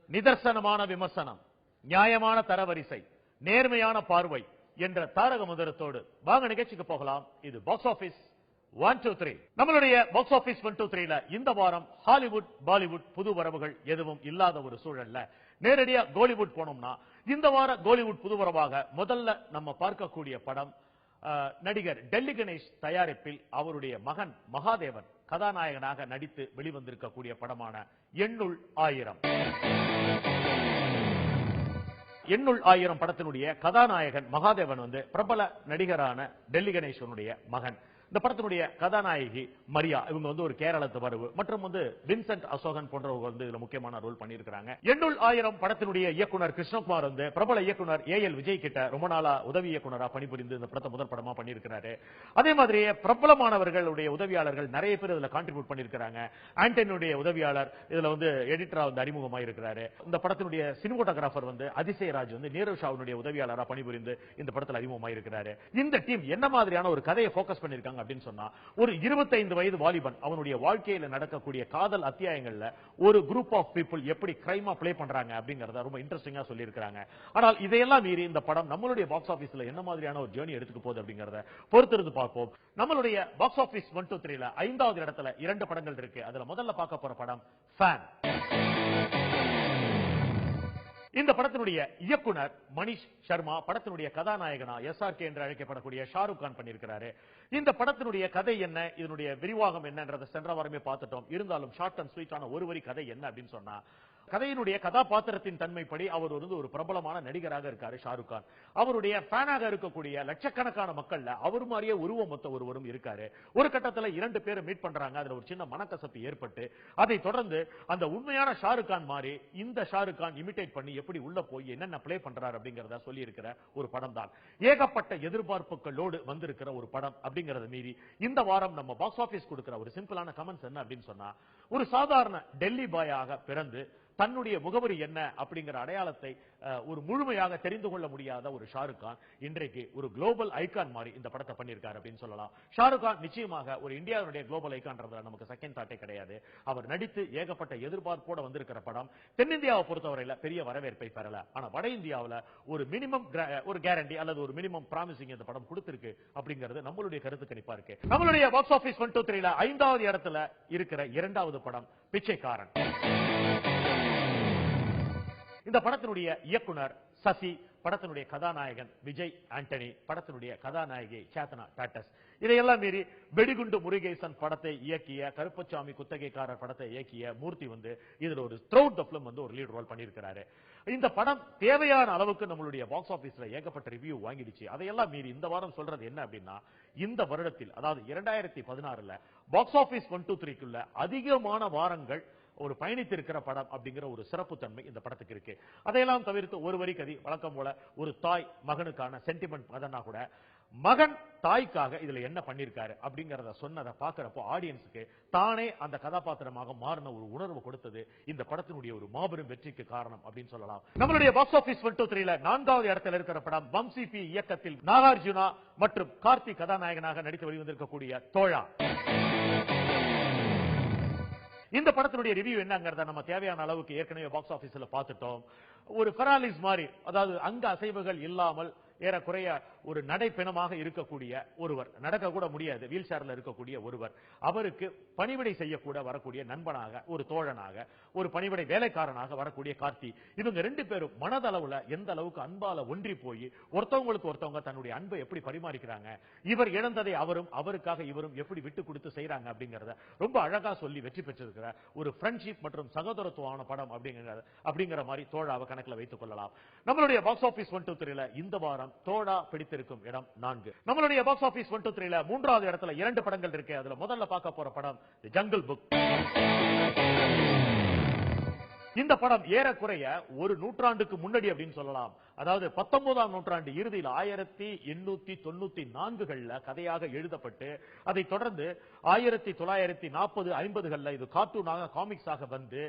நிதர்சனமான விமர்சனம், நியாயமான தரவரிசை, நேர்மையான பார்வை என்ற தாரக மந்திரத்தோடு வாங்க நிகழ்ச்சிக்கு போகலாம். இது பாக்ஸ் ஆபீஸ் 123. நம்மளுடைய பாக்ஸ் ஆபீஸ் 123ல இந்த வாரம் ஹாலிவுட் பாலிவுட் புது வரவுகள் எதுவும் இல்லாத ஒரு சூழல்ல நேரடியா கோலிவுட் போனோம்னா, இந்த வார கோலிவுட் புதுவரவாக முதல்ல நம்ம பார்க்கக்கூடிய படம் நடிகர் டெல்லி கணேஷ் தயாரிப்பில் அவருடைய மகன் மகாதேவன் கதாநாயகனாக நடித்து வெளிவந்திருக்கக்கூடிய படமான எண்ணுள் ஆயிரம். எண்ணுள் ஆயிரம் படத்தினுடைய கதாநாயகன் மகாதேவன் பிரபல நடிகரான டெல்லி கணேசனுடைய மகன். இந்த படத்தினுடைய கதாநாயகி மரியா, இவங்க ஒரு கேரளத்து வரவு, மற்றும் வின்சென்ட் அசோகன் போன்றவங்க இதுல முக்கியமான ரோல் பண்ணியிருக்காங்க. எண்ணுள் ஆயிரம் படத்தினுடைய இயக்குனர் கிருஷ்ணகுமார் பிரபல இயக்குனர் ஏஎல் விஜய் கிட்ட ரொம்ப நாளா உதவி இயக்குனரா பணிபுரிந்து இந்த படத்தை முதல் படமா பண்ணியிருக்கிறாரு. அதே மாதிரியே பிரபலமானவர்களுடைய உதவியாளர்கள் நிறைய பேர் இதுல கான்ட்ரிபியூட் பண்ணியிருக்காங்க. ஆண்டனியுடைய உதவியாளர் இதுல எடிட்டரா அறிமுகமாக இருக்கிறாரு. இந்த படத்தினுடைய சினிமோட்டோகிராஃபர் அதிசயராஜ் நீரவ் ஷாவுடைய உதவியாளரா பணிபுரிந்து இந்த படத்தில் அறிமுகமாக இருக்கிறாரு. இந்த டீம் என்ன மாதிரியான ஒரு கதையை போக்கஸ் பண்ணிருக்காங்க அப்படின்னு சொன்னா, ஒரு 25 வயது வாலிபன் அவனுடைய வாழ்க்கையில நடக்கக்கூடிய காதல் அத்தியாயங்கள்ல ஒரு குரூப் ஆஃப் பீப்புள் எப்படி கிரைமா பிளே பண்றாங்க அப்படிங்கறத ரொம்ப இன்ட்ரெஸ்டிங்கா சொல்லி இருக்காங்க. ஆனால் இதையெல்லாம் மீறி இந்த படம் நம்மளுடைய பாக்ஸ் ஆபீஸ்ல என்ன மாதிரியான ஒரு ஜேர்னி எடுத்துக்க போகுது அப்படிங்கறத பொறுத்திருந்து பார்ப்போம். நம்மளுடைய பாக்ஸ் ஆபீஸ் 123ல 5வது இடத்துல 2 படங்கள் இருக்கு. அதுல முதல்ல பார்க்க போற படம் ஃபேன். இந்த படத்தினுடைய இயக்குனர் மணிஷ் சர்மா, படத்தினுடைய கதாநாயகனா SRK என்று அழைக்கப்படக்கூடிய ஷாருக் கான் பண்ணியிருக்கிறாரு. இந்த படத்தினுடைய கதை என்ன, இதனுடைய விரிவாகம் என்னன்றதை சென்ற வாரமே பார்த்துட்டோம். இருந்தாலும் ஷார்ட் அண்ட் ஸ்வீட்டான ஒரு வரி கதை என்ன அப்படின்னு சொன்னா, கதையினுடைய கதாபாத்திரத்தின் தன்மைப்படி அவர் ஒரு பிரபலமான நடிகராக இருக்காரு ஷாருக் கான். அவருடைய ஃபேனாக இருக்கக்கூடிய லட்சக்கணக்கான மக்கள்ல அவர் மாதிரியே உருவம் மொத்த ஒருவரும் இருக்காரு. ஒரு கட்டத்தில் 2 பேரை மீட் பண்றாங்க. அதுல ஒரு சின்ன மனக்கசப்பு ஏற்பட்டு அதை தொடர்ந்து அந்த உண்மையான ஷாருக் கான் மாதிரி இந்த ஷாருக் கான் இமிடேட் பண்ணி எப்படி உள்ள போய் என்னென்ன பிளே பண்றாரு அப்படிங்கறத சொல்லி இருக்கிற ஒரு படம் தான். ஏகப்பட்ட எதிர்பார்ப்புகளோடு வந்திருக்கிற ஒரு படம் அப்படிங்கறத மீறி இந்த வாரம் நம்ம பாக்ஸ் ஆபீஸ் கொடுக்கிற ஒரு சிம்பிளான கமெண்ட்ஸ் என்ன அப்படின்னு சொன்னா, ஒரு சாதாரண டெல்லி பாயாக பிறந்து தன்னுடைய முகவரி என்ன அப்படிங்கிற அடையாளத்தை ஒரு முழுமையாக தெரிந்து கொள்ள முடியாத ஒரு ஷாருக் கான் இன்றைக்கு ஒரு குளோபல் ஐகான் மாதிரி இந்த படத்தை பண்ணியிருக்காரு அப்படின்னு சொல்லலாம். ஷாருக் கான் நிச்சயமாக ஒரு இந்தியாவுடைய குளோபல் ஐகான்றதுல நமக்கு செகண்ட் தாட்டே கிடையாது. அவர் நடித்து ஏகப்பட்ட எதிர்பார்ப்போட வந்திருக்கிற படம் தென்னிந்தியாவை பொறுத்தவரையில பெரிய வரவேற்பை பெறல. ஆனா வட இந்தியாவில் ஒரு மினிமம் ஒரு கேரண்டி அல்லது ஒரு மினிமம் பிராமிசிங் இந்த படம் கொடுத்திருக்கு அப்படிங்கிறது நம்மளுடைய கருத்து கணிப்பா இருக்கு. நம்மளுடைய பாக்ஸ் ஆபீஸ் 123ல 5வது இடத்துல இருக்கிற 2வது படம் பிச்சைக்காரன். இந்த படத்தினுடைய இயக்குனர் சசி, படத்தினுடைய கதாநாயகன் விஜய் ஆண்டனி, படத்தினுடைய கதாநாயகி சேத்தனா டாட்டஸ். இதையெல்லாம் மீறி வெடிகுண்டு முருகேசன் படத்தை இயக்கிய, கருப்பசாமி குத்தகைக்காரர் படத்தை இயக்கிய மூர்த்தி இதுல ஒரு த்ரூஅவுட் தி ஃபிலிம் ஒரு லீட் ரோல் பண்ணியிருக்கிறாரு. இந்த படம் தேவையான அளவுக்கு நம்மளுடைய பாக்ஸ் ஆபீஸ்ல ஏகப்பட்ட ரிவ்யூ வாங்கிடுச்சு. அதையெல்லாம் மீறி இந்த வாரம் சொல்றது என்ன அப்படின்னா, இந்த வருடத்தில் அதாவது 2016ல பாக்ஸ் ஆபீஸ் 123க்குள்ள அதிகமான வாரங்கள் ஒரு பயணித்திருக்கிற படம் அப்படிங்கிற ஒரு சிறப்பு தன்மை இந்த படத்துக்கு இருக்கு. அதையெல்லாம் தவிர்த்து ஒரு வரி கதை வழக்கம் போல ஒரு தாய் மகனுக்கான சென்டிமெண்ட் கதைனா கூட, மகன் தாய்க்காக இதுல என்ன பண்ணிருக்காரு அப்படிங்கறத சொன்னதை பாக்குறப்போ ஆடியன்ஸுக்கு தானே அந்த கதாபாத்திரமாக மாறின ஒரு உணர்வு கொடுத்தது இந்த படத்தினுடைய ஒரு மாபெரும் வெற்றிக்கு காரணம் அப்படின்னு சொல்லலாம். நம்மளுடைய பாக்ஸ் ஆபீஸ் 123ல 4வது இடத்துல இருக்கிற படம் வம்சி பி இயக்கத்தில் நாகார்ஜுனா மற்றும் கார்த்திக் கதாநாயகனாக நடித்து வெளிவந்திருக்கக்கூடிய தோழா. இந்த படத்தினுடைய ரிவ்யூ என்னங்கறத நம்ம தேவையான அளவுக்கு ஏற்கனவே பாக்ஸ் ஆபீஸ்ல பார்த்துட்டோம். ஒரு பெராலிஸ் மாதிரி, அதாவது அங்க அசைவுகள் இல்லாமல் ஏறக்குறைய ஒரு நடைப்பெணமாக இருக்கக்கூடிய ஒருவர், நடக்க கூட முடியாது, வீல் சேர்ல இருக்கக்கூடிய ஒருவர், அவருக்கு பணிவிடை செய்யக்கூட வரக்கூடிய நண்பனாக, ஒரு தோழனாக, ஒரு பணிவிடை வேலைக்காரனாக வரக்கூடிய கார்த்தி. இவங்க 2 பேரும் மனதளவுல எந்த அளவுக்கு அன்பால ஒன்றி போய் ஒருத்தவங்களுக்கு ஒருத்தவங்க தன்னுடைய அன்பை எப்படி பரிமாறிக்கிறாங்க, இவர் இழந்ததை அவரும் அவருக்காக இவரும் எப்படி விட்டு கொடுத்து செய்யறாங்க அப்படிங்கறத ரொம்ப அழகா சொல்லி வெற்றி பெற்றிருக்கிற ஒரு ஃப்ரெண்ட்ஷிப் மற்றும் சகோதரத்துவமான படம் அப்படிங்கிற மாதிரி தோழாவை கணக்கில் வைத்துக் கொள்ளலாம். நம்மளுடைய பாக்ஸ் ஆபீஸ் 123ல இந்த வாரம் தோழா பிடித்திருக்கும் இடம் 4. நம்மளுடைய பாக்ஸ் ஆபீஸ் 123ல 3வது இடத்துல 2 படங்கள் இருக்கு. அதுல முதல்ல பார்க்க போற படம் தி ஜங்கிள் புக். இந்த படம் ஏறக்குறைய ஒரு நூற்றாண்டுக்கு முன்னாடி அப்படின்னு சொல்லலாம் அதாவது 19ஆம் நூற்றாண்டு இறுதியில் 1894 கதையாக எழுதப்பட்டு அதை தொடர்ந்து 1940 50 இது கார்ட்டூனாக காமிக்ஸாக வந்து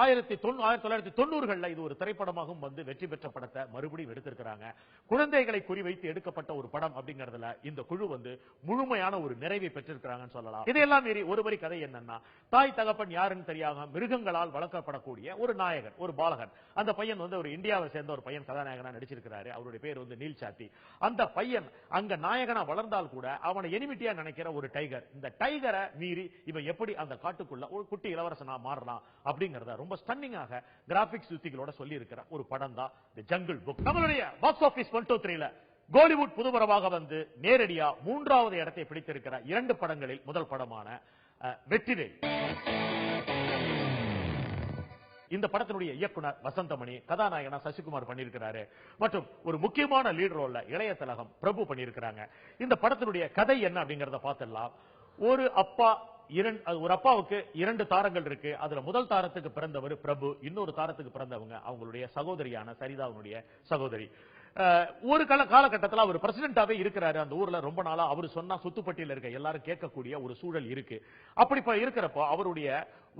1990 இது ஒரு திரைப்படமாகவும் வந்து வெற்றி பெற்ற படத்தை மறுபடியும் எடுத்திருக்கிறாங்க. குழந்தைகளை குறிவைத்து எடுக்கப்பட்ட ஒரு படம் அப்படிங்கறதுல இந்த குழு வந்து முழுமையான ஒரு நிறைவை பெற்றிருக்கிறாங்கன்னு சொல்லலாம். இதையெல்லாம் மீறி ஒரு வரி கதை என்னன்னா, தாய் தகப்பன் யாருன்னு தெரியாம மிருகங்களால் வளர்க்கப்படக்கூடிய ஒரு நாயகன், ஒரு பாலகன். அந்த பையன் வந்து ஒரு இந்தியாவை சேர்ந்த ஒரு பையன் கதாநாயகனா நடிச்சிருக்கிறாரு. அவருடைய பேர் வந்து நீல் சாத்தி. அந்த பையன் அங்க நாயகனா வளர்ந்தால் கூட அவனை எனிமிட்டியா நினைக்கிற ஒரு டைகர். இந்த டைகரை மீறி இவன் எப்படி அந்த காட்டுக்குள்ள ஒரு குட்டி இளவரசனா மாறலாம் அப்படிங்கறத ரொம்ப ஸ்டன்னிங்காக கிராபிக்ஸ் யுத்திகளோட சொல்லி இருக்கிற ஒரு படம் தான் தி ஜங்கிள் புக். நம்மளுடைய பாக்ஸ் ஆபீஸ் 123ல கோலிவுட் புதுவரவாக வந்து நேரடியா 3வது இடத்தை பிடித்திருக்கிற 2 படங்களில் முதல் படமான வெற்றிவேல். இந்த படத்தினுடைய இயக்குனர் வசந்தமணி, கதாநாயகனா சசிகுமார் பண்ணியிருக்கிறாரு மற்றும் ஒரு முக்கியமான லீட் ரோல்ல இளைய திலகம் பிரபு பண்ணியிருக்கிறாங்க. இந்த படத்தினுடைய கதை என்ன அப்படிங்கறத பார்த்துடலாம். ஒரு அப்பாவுக்கு 2 தாரங்கள் இருக்கு. அதுல முதல் தாரத்துக்கு பிறந்தவர் பிரபு, இன்னொரு தாரத்துக்கு பிறந்தவங்க அவங்களுடைய சகோதரியான சரிதாவுடைய சகோதரி. ஒரு காலகட்டத்தில் அவர் பிரசிடென்டாவே இருக்கிறாரு அந்த ஊர்ல. ரொம்ப நாளா அவர் சொன்னா சுத்துப்பட்டியில் இருக்க எல்லாரும் கேட்கக்கூடிய ஒரு சூழல் இருக்கு. அப்படி இருக்கிறப்போ அவருடைய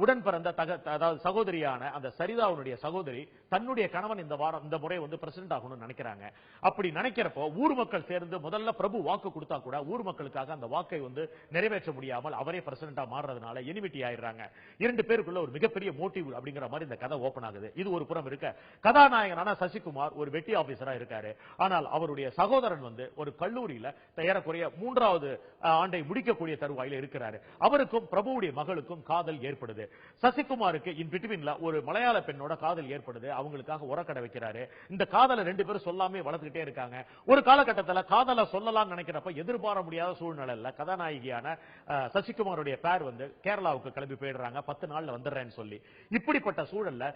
உடன் பிறந்த அதாவது சகோதரியான அந்த சரிதாவுடைய சகோதரி தன்னுடைய கணவன் இந்த முறை வந்து பிரசிடென்ட் ஆகணும்னு நினைக்கிறாங்க. அப்படி நினைக்கிறப்போ ஊர் மக்கள் சேர்ந்து முதல்ல பிரபு வாக்கு கொடுத்தா கூட ஊர் மக்களுக்காக அந்த வாக்கை வந்து நிறைவேற்ற முடியாமல் அவரே பிரசிடென்டா மாறுறதுனால எனிமிட்டி ஆயிடுறாங்க. 2 பேருக்குள்ள ஒரு மிகப்பெரிய மோட்டிவ் அப்படிங்கிற மாதிரி இந்த கதை ஓபன் ஆகுது. இது ஒரு புறம் இருக்க, கதாநாயகனான சசிகுமார் ஒரு வெட்டி ஆபீசரா இருக்காரு. ஆனால் அவருடைய சகோதரன் வந்து ஒரு கல்லூரியில ஏறக்குறைய 3வது ஆண்டை முடிக்கக்கூடிய தருவாயில இருக்கிறாரு. அவருக்கும் பிரபுவுடைய மகளுக்கும் காதல் ஏற்படுது. சசிகுமாருக்கு இன் பிட்வீன்ல ஒரு மலையாள பெண்ணோட காதல் ஏற்படுது. அவங்களுக்காக உரக்கடை வைக்கிறாரு. இந்த காதலை 2 பேரும் சொல்லாமே வளர்த்துக்கிட்டே இருக்காங்க. ஒரு காலகட்டத்தில் காதலை சொல்லலாம் நினைக்கிறப்ப எதிர்பார முடியாத சூழ்நிலையில கதாநாயகியான சசிகுமாருடைய பேர் வந்து கேரளாவுக்கு கிளம்பி போயிடுறாங்க. 10 நாள்ல வந்துடுறேன்னு சொல்லி. இப்படிப்பட்ட சூழல்ல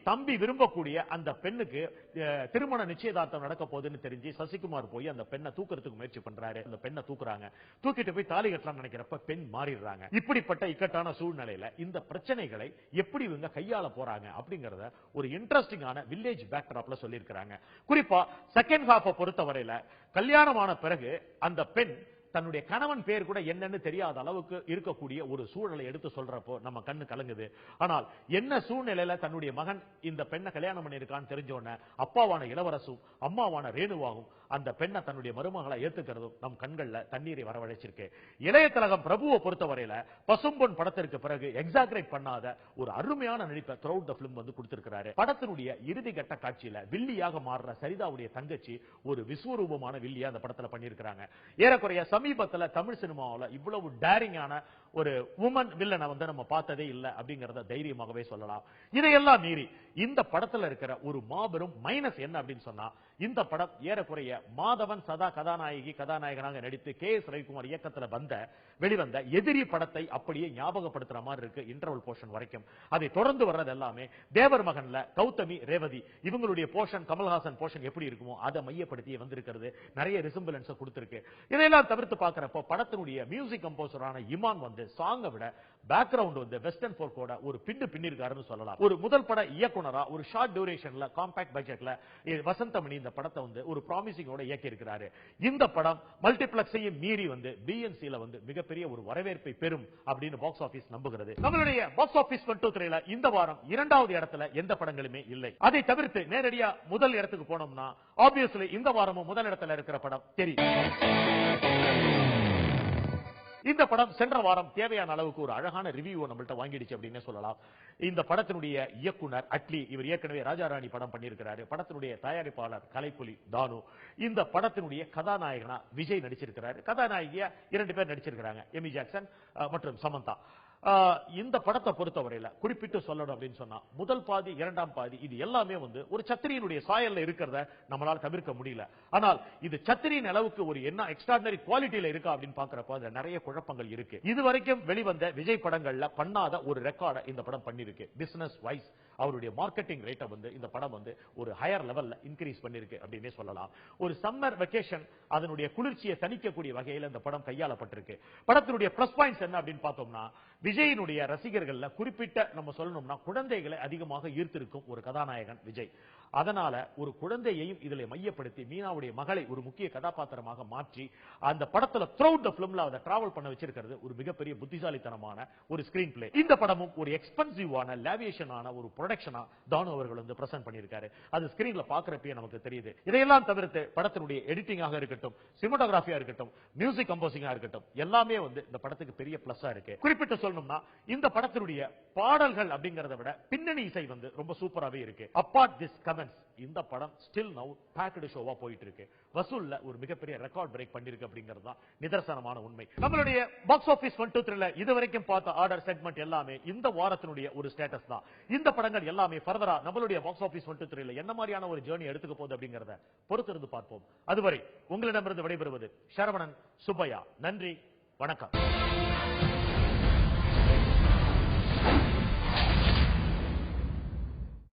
தம்பி விரும்பக்கூடிய அந்த பெண்ணுக்கு திருமண நிச்சயதார்த்தம் நடக்க போகுதுன்னு தெரிஞ்சு சசிகுமார் போய் அந்த பெண்ணை தூக்குறதுக்கு முயற்சி பண்றாரு. அந்த பெண்ணை தூக்குறாங்க. தூக்கிட்டு போய் தாலி கட்டலாம் நினைக்கிறப்ப பெண் மாறிடுறாங்க. இப்படிப்பட்ட இக்கட்டான சூழ்நிலையில இந்த பிரச்சனைகளை எப்படி இவங்க கையாள போறாங்க அப்படிங்கறத ஒரு இன்ட்ரெஸ்டிங்கான வில்லேஜ் பேக்ட்ராப்ல சொல்லி இருக்காங்க. குறிப்பா செகண்ட் ஹாஃப் பொறுத்தவரையில கல்யாணமான பிறகு அந்த பெண் தன்னுடைய கணவன் பேர் கூட என்னன்னு தெரியாத அளவுக்கு இருக்கக்கூடிய ஒரு சூழலை எடுத்து சொல்றப்போ நம்ம கண்ணு கலங்குது. ஆனால் என்ன சூழ்நிலையில தன்னுடைய மகன் இந்த பெண்ணை கல்யாணம் பண்ணியிருக்கான்னு தெரிஞ்சோன்ன அப்பாவான இளவரசும் அம்மாவான ரேணுவாகும் அந்த பெண்ணை தன்னுடைய மருமகளை ஏத்துக்கிறதும் நம் கண்கள்ல தண்ணீரை வரவழைச்சிருக்கு. இளைய திலகம் பிரபுவை பொறுத்தவரையில பசும்பொன் படத்திற்கு பிறகு எக்ஸாகரேட் பண்ணாத ஒரு அருமையான நடிப்பை த்ரூஅவுட் தி ஃபிலிம் வந்து கொடுத்திருக்கிறாரு. படத்தினுடைய இறுதி கட்ட காட்சியில வில்லியாக மாறுற சரிதாவுடைய தங்கச்சி ஒரு விஸ்வரூபமான வில்லியா அந்த படத்துல பண்ணியிருக்காங்க. ஏறக்குறைய சமீபத்துல தமிழ் சினிமாவில் இவ்வளவு டேரிங்கான ஒரு உமன் வில்லனை வந்து நம்ம பார்த்ததே இல்லை அப்படிங்கறத தைரியமாகவே சொல்லலாம். இதையெல்லாம் மீறி இந்த படத்துல இருக்கிற ஒரு மாபெரும் மைனஸ் என்ன அப்படின்னு சொன்னா, இந்த படம் ஏறக்குறைய மாதவன் சதா கதாநாயகனாக நடித்து KS ரவிக்குமார் இயக்கத்துல வெளிவந்த எதிரி படத்தை அப்படியே ஞாபகப்படுத்துற மாதிரி இருக்கு இன்டர்வல் போர்ஷன் வரைக்கும். அதை தொடர்ந்து வர்றது எல்லாமே தேவர் மகன்ல கௌதமி ரேவதி இவங்களுடைய போர்ஷன், கமல்ஹாசன் போர்ஷன் எப்படி இருக்குமோ அதை மையப்படுத்தி வந்திருக்கிறது. நிறைய ரிசம்பிளன்ஸ் கொடுத்திருக்கு. இதையெல்லாம் தவிர்த்து பார்க்கிறப்போ படத்தினுடைய மியூசிக் கம்போசரான இமான் வந்து சாங்கை விட பேக்ரவுண்ட் வந்து வெஸ்டர்ன் ஃபோர்க்கோட ஒரு பின்னிருக்காருன்னு சொல்லலாம். ஒரு முதல் பட இயக்குனரா ஒரு ஷார்ட் டியூரேஷன்ல காம்பாக்ட் பட்ஜெட்ல வசந்தமணி இந்த படத்தை வந்து ஒரு ப்ராமிசிங்கோட இயக்கி இருக்கிறாரு. இந்த படம் மல்டிபிளெக்ஸையும் மீறி வந்து BNCல வந்து மிகப்பெரிய ஒரு வரவேற்பை பெறும் அப்படின்னு பாக்ஸ் ஆபீஸ் நம்புகிறது. நம்மளுடைய பாக்ஸ் ஆபீஸ் 123ல இந்த வாரம் 2வது இடத்துல எந்த படங்களுமே இல்லை. அதை தவிர்த்து நேரடியா முதல் இடத்துக்கு போனோம்னா ஆப்வியஸ்லி இந்த வாரமும் முதல் இடத்துல இருக்கிற படம் தெரியும். இந்த படம் சென்ற வாரம் தேவையான அளவுக்கு ஒரு அழகான ரிவ்யூ நம்மள்ட்ட வாங்கிடுச்சு அப்படின்னு சொல்லலாம். இந்த படத்தினுடைய இயக்குனர் அட்லி, இவர் ஏற்கனவே ராஜாராணி படம் பண்ணியிருக்கிறாரு. படத்தினுடைய தயாரிப்பாளர் கலைப்புலி தானு. இந்த படத்தினுடைய கதாநாயகனா விஜய் நடிச்சிருக்கிறாரு. கதாநாயகியா 2 பேர் நடிச்சிருக்கிறாங்க, எமி ஜாக்சன் மற்றும் சமந்தா. இந்த படத்தை பொறுத்தவரையில குறிப்பிட்டு சொல்லணும் அப்படின்னு சொன்னா முதல் பாதி 2ஆம் பாதி இது எல்லாமே வந்து ஒரு சத்திரியினுடைய சாயல்ல இருக்கிறத நம்மளால தவிர்க்க முடியல. ஆனால் இது சத்திரியின் அளவுக்கு ஒரு என்ன எக்ஸ்ட்ராடினரி குவாலிட்டியில இருக்கா அப்படின்னு பாக்குறப்ப அதுல நிறைய குழப்பங்கள் இருக்கு. இதுவரைக்கும் வெளிவந்த விஜய் படங்கள்ல பண்ணாத ஒரு ரெக்கார்டை இந்த படம் பண்ணிருக்கு. பிசினஸ் வைஸ் அவருடைய மார்க்கெட்டிங் ரேட்டை வந்து இந்த படம் வந்து ஒரு ஹையர் லெவல்ல இன்க்ரீஸ் பண்ணிருக்கு அப்படின்னே சொல்லலாம். ஒரு சம்மர் வெக்கேஷன் அதனுடைய குளிர்ச்சியை தணிக்கக்கூடிய வகையில் இந்த படம் கையாளப்பட்டிருக்கு. படத்தினுடைய பிளஸ் பாயிண்ட்ஸ் என்ன அப்படின்னு பார்த்தோம்னா, விஜயினுடைய ரசிகர்கள்ல குறிப்பிட்ட நம்ம சொல்லணும்னா குழந்தைகளை அதிகமாக ஈர்த்திருக்கும் ஒரு கதாநாயகன் விஜய். அதனால ஒரு குழந்தையையும் இதில் மையப்படுத்தி மீனாவுடைய மகளை ஒரு முக்கிய கதாபாத்திரமாக மாற்றி அந்த படத்துல த்ரூஅவுட் தி ஃபிலிம்ல அதை டிராவல் பண்ண வச்சிருக்கிறது ஒரு மிகப்பெரிய புத்திசாலித்தனமான ஒரு ஸ்கிரீன் பிளே. இந்த படமும் ஒரு எக்ஸ்பென்சிவான லேவியேஷனான ஒரு ப்ரொடக்ஷனா தானு அவர்கள் வந்து பிரசன்ட் பண்ணியிருக்காரு. அது ஸ்கிரீன்ல பாக்குறப்பே நமக்கு தெரியுது. இதையெல்லாம் தவிர்த்து படத்தினுடைய எடிட்டிங்காக இருக்கட்டும், சினிமாட்டோகிராஃபியா இருக்கட்டும், மியூசிக் கம்போசிங்கா இருக்கட்டும், எல்லாமே வந்து இந்த படத்துக்கு பெரிய பிளஸ்ஸா இருக்கு. குறிப்பிட்டு சொல்லணும்னா இந்த படத்தினுடைய பாடல்கள் அப்படிங்கறத விட பின்னணி இசை வந்து ரொம்ப சூப்பராவே இருக்கு. அப்பார்ட் திஸ் கமெண்ட்ஸ், இந்த படம் ஸ்டில் நவ் பேக்டு ஷோவா போயிட்டு இருக்கு. வசூல்ல ஒரு மிகப்பெரிய ரெக்கார்ட் பிரேக் பண்ணிருக்கு அப்படிங்கிறது தான் நிதர்சனமான உண்மை. நம்மளுடைய பாக்ஸ் ஆபீஸ் 1 2 3ல இதுவரைக்கும் பார்த்த ஆர்டர் செக்மெண்ட் எல்லாமே இந்த வாரத்தினுடைய ஒரு ஸ்டேட்டஸ் தான். இந்த படங்கள் எல்லாமே ஃபர்தரா நம்மளுடைய பாக்ஸ் ஆபீஸ் 1 2 3ல என்ன மாதிரியான ஒரு ஜர்னி எடுத்துக்க போகுது அப்படிங்கறத பொறுத்திருந்து பார்ப்போம். அதுவரை உங்களிடமிருந்து விடைபெறுவது சரவணன் சுப்பையா. நன்றி, வணக்கம்.